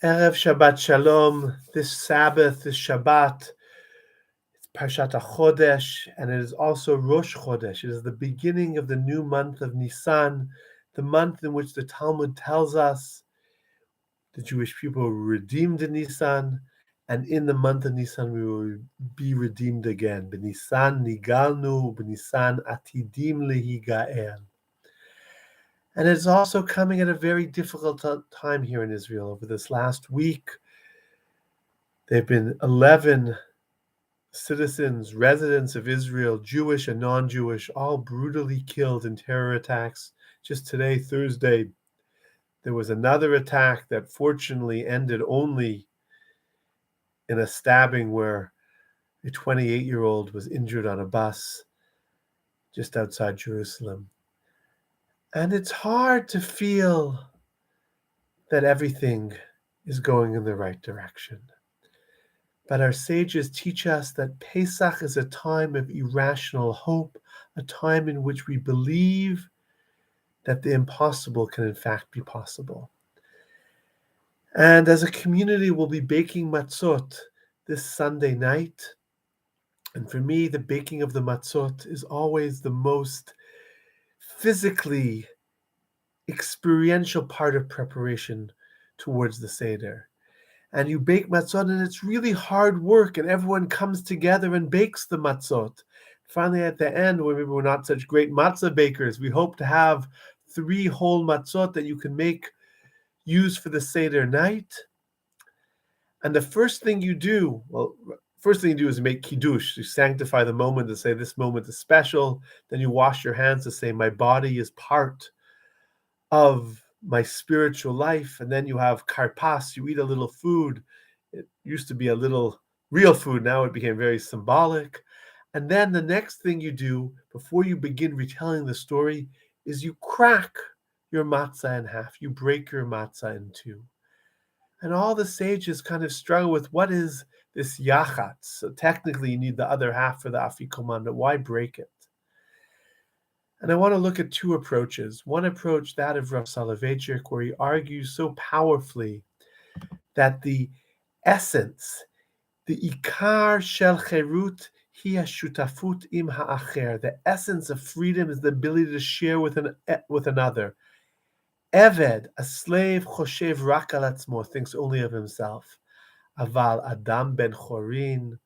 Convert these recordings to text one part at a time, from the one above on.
Erev Shabbat Shalom. This Sabbath, this Shabbat, it's Parshat HaChodesh, and it is also Rosh Chodesh. It is the beginning of the new month of Nisan, the month in which the Talmud tells us the Jewish people were redeemed in Nisan, and in the month of Nisan we will be redeemed again. B'Nisan nigalnu, b'Nisan atidim lehigael. And it's also coming at a very difficult time here in Israel. Over this last week, there have been 11 citizens, residents of Israel, Jewish and non-Jewish, all brutally killed in terror attacks. Just today, Thursday, there was another attack that fortunately ended only in a stabbing where a 28-year-old was injured on a bus just outside Jerusalem. And it's hard to feel that everything is going in the right direction. But our sages teach us that Pesach is a time of irrational hope, a time in which we believe that the impossible can in fact be possible. And as a community, we'll be baking matzot this Sunday night. And for me, the baking of the matzot is always the most physically experiential part of preparation towards the Seder. And you bake matzot, and it's really hard work, and everyone comes together and bakes the matzot. Finally, at the end, when maybe we're not such great matzah bakers, we hope to have 3 whole matzot that you can use for the Seder night. And the first thing you do is make kiddush. You sanctify the moment to say this moment is special. Then you wash your hands to say my body is part of my spiritual life. And then you have karpas, you eat a little food. It used to be a little real food, now it became very symbolic. And then the next thing you do before you begin retelling the story is you crack your matzah in half. You break your matzah in two. And all the sages kind of struggle with what is this yachatz. So technically you need the other half for the afikoman, but why break it? And I want to look at 2 approaches. One approach, that of Rav Soloveitchik, where he argues so powerfully that the essence, the ikar shel cherut hi hashutafut im ha'acher, the essence of freedom is the ability to share with another. Eved, a slave, choshev rak al atzmo, thinks only of himself. Aval adam ben chorin,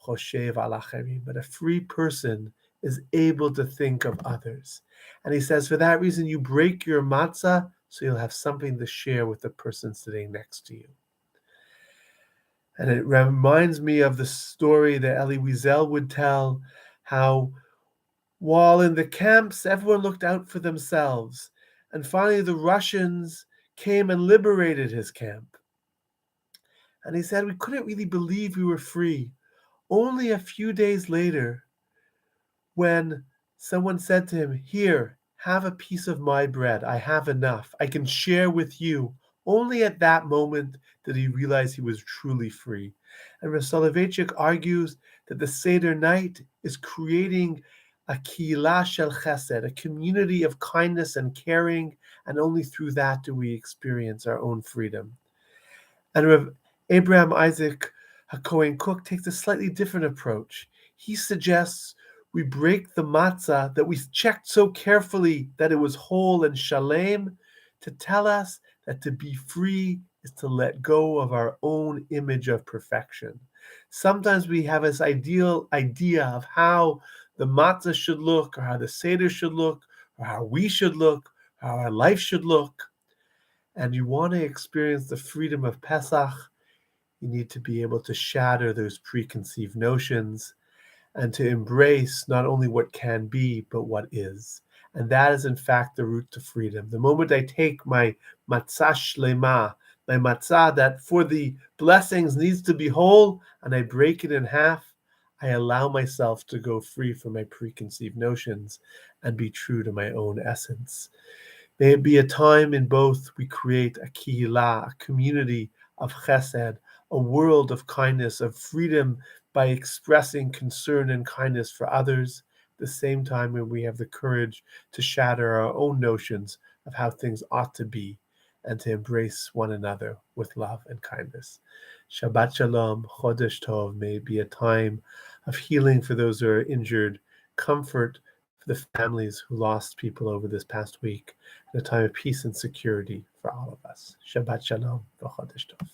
choshev al acherim. But a free person is able to think of others. And he says, for that reason, you break your matzah so you'll have something to share with the person sitting next to you. And it reminds me of the story that Elie Wiesel would tell, how while in the camps, everyone looked out for themselves. And finally, the Russians came and liberated his camp. And he said, we couldn't really believe we were free. Only a few days later, when someone said to him, here, have a piece of my bread. I have enough. I can share with you. Only at that moment did he realize he was truly free. And Rav Soloveitchik argues that the Seder night is creating a kihila shel chesed, a community of kindness and caring, and only through that do we experience our own freedom. And Rav Abraham Isaac HaKohen Kook takes a slightly different approach. He suggests we break the matzah that we checked so carefully that it was whole and shalem, to tell us that to be free is to let go of our own image of perfection. Sometimes we have this ideal idea of how the matzah should look, or how the Seder should look, or how we should look, or how our life should look. And you want to experience the freedom of Pesach, you need to be able to shatter those preconceived notions and to embrace not only what can be, but what is. And that is, in fact, the route to freedom. The moment I take my matzah shlema, my matzah that for the blessings needs to be whole, and I break it in half, I allow myself to go free from my preconceived notions and be true to my own essence. May it be a time in both we create a kihila, a community of chesed, a world of kindness, of freedom by expressing concern and kindness for others, at the same time when we have the courage to shatter our own notions of how things ought to be and to embrace one another with love and kindness. Shabbat Shalom, Chodesh Tov, may it be a time of healing for those who are injured, comfort for the families who lost people over this past week, and a time of peace and security for all of us. Shabbat Shalom, Chodesh Tov.